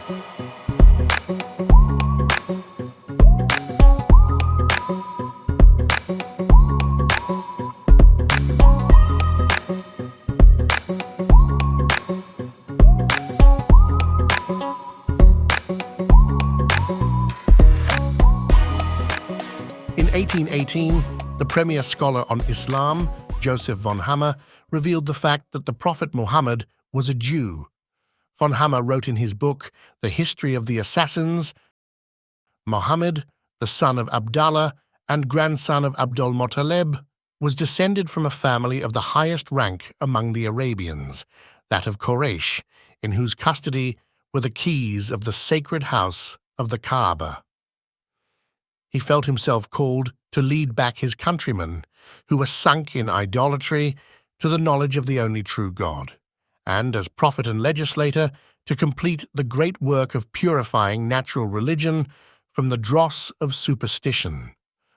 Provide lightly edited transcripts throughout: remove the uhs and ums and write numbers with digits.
In 1818, the premier scholar on Islam, Joseph von Hammer, revealed the fact that the Prophet Muhammad was a Jew. Von Hammer wrote in his book, The History of the Assassins, Muhammad, the son of Abdallah and grandson of Abdul Muttalib, was descended from a family of the highest rank among the Arabians, that of Quraysh, in whose custody were the keys of the sacred house of the Kaaba. He felt himself called to lead back his countrymen, who were sunk in idolatry, to the knowledge of the only true God, and, as prophet and legislator, to complete the great work of purifying natural religion from the dross of superstition,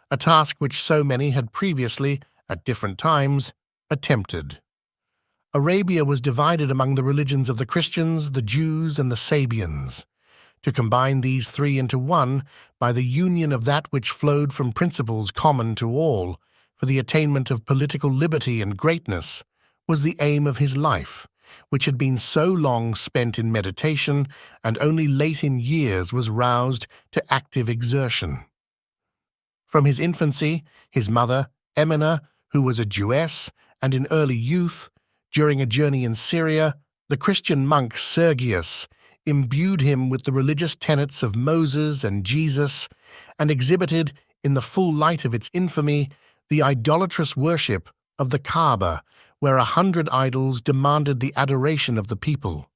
a task which so many had previously, at different times, attempted. Arabia was divided among the religions of the Christians, the Jews, and the Sabians. To combine these three into one by the union of that which flowed from principles common to all, for the attainment of political liberty and greatness, was the aim of his life, which had been so long spent in meditation and only late in years was roused to active exertion. From his infancy, his mother, Emina, who was a Jewess, and in early youth, during a journey in Syria, the Christian monk Sergius imbued him with the religious tenets of Moses and Jesus, and exhibited, in the full light of its infamy, the idolatrous worship of the Kaaba, where 100 idols demanded the adoration of the people.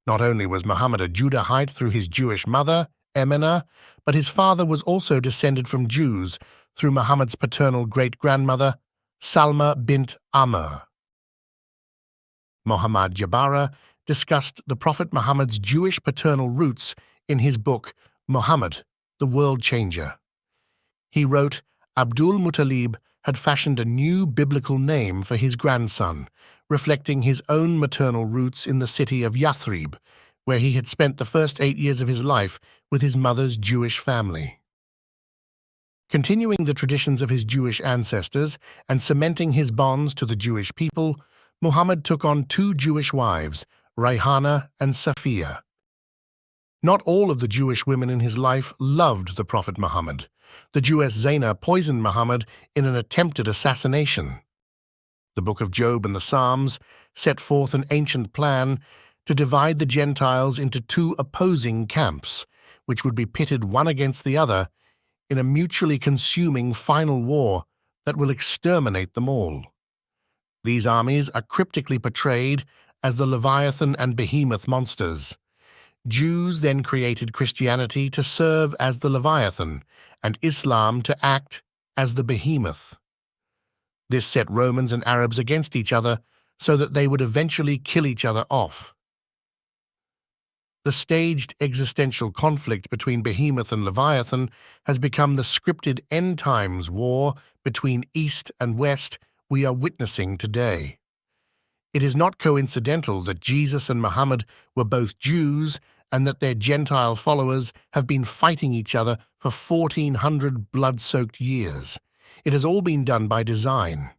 Not only was Muhammad a Judahite through his Jewish mother, Emina, but his father was also descended from Jews through Muhammad's paternal great-grandmother, Salma bint Amr. Muhammad Jabara discussed the Prophet Muhammad's Jewish paternal roots in his book, Muhammad, the World Changer. He wrote, Abdul Muttalib had fashioned a new biblical name for his grandson, reflecting his own maternal roots in the city of Yathrib, where he had spent the first 8 years of his life with his mother's Jewish family. Continuing the traditions of his Jewish ancestors and cementing his bonds to the Jewish people, Muhammad took on 2 Jewish wives, Rayhana and Safiya. Not all of the Jewish women in his life loved the Prophet Muhammad. The Jewess Zainab poisoned Muhammad in an attempted assassination. The Book of Job and the Psalms set forth an ancient plan to divide the Gentiles into 2 opposing camps, which would be pitted one against the other in a mutually consuming final war that will exterminate them all. These armies are cryptically portrayed as the Leviathan and Behemoth monsters. Jews then created Christianity to serve as the Leviathan and Islam to act as the Behemoth. This set Romans and Arabs against each other so that they would eventually kill each other off. The staged existential conflict between Behemoth and Leviathan has become the scripted end times war between East and West we are witnessing today. It is not coincidental that Jesus and Muhammad were both Jews and that their Gentile followers have been fighting each other for 1400 blood-soaked years. It has all been done by design.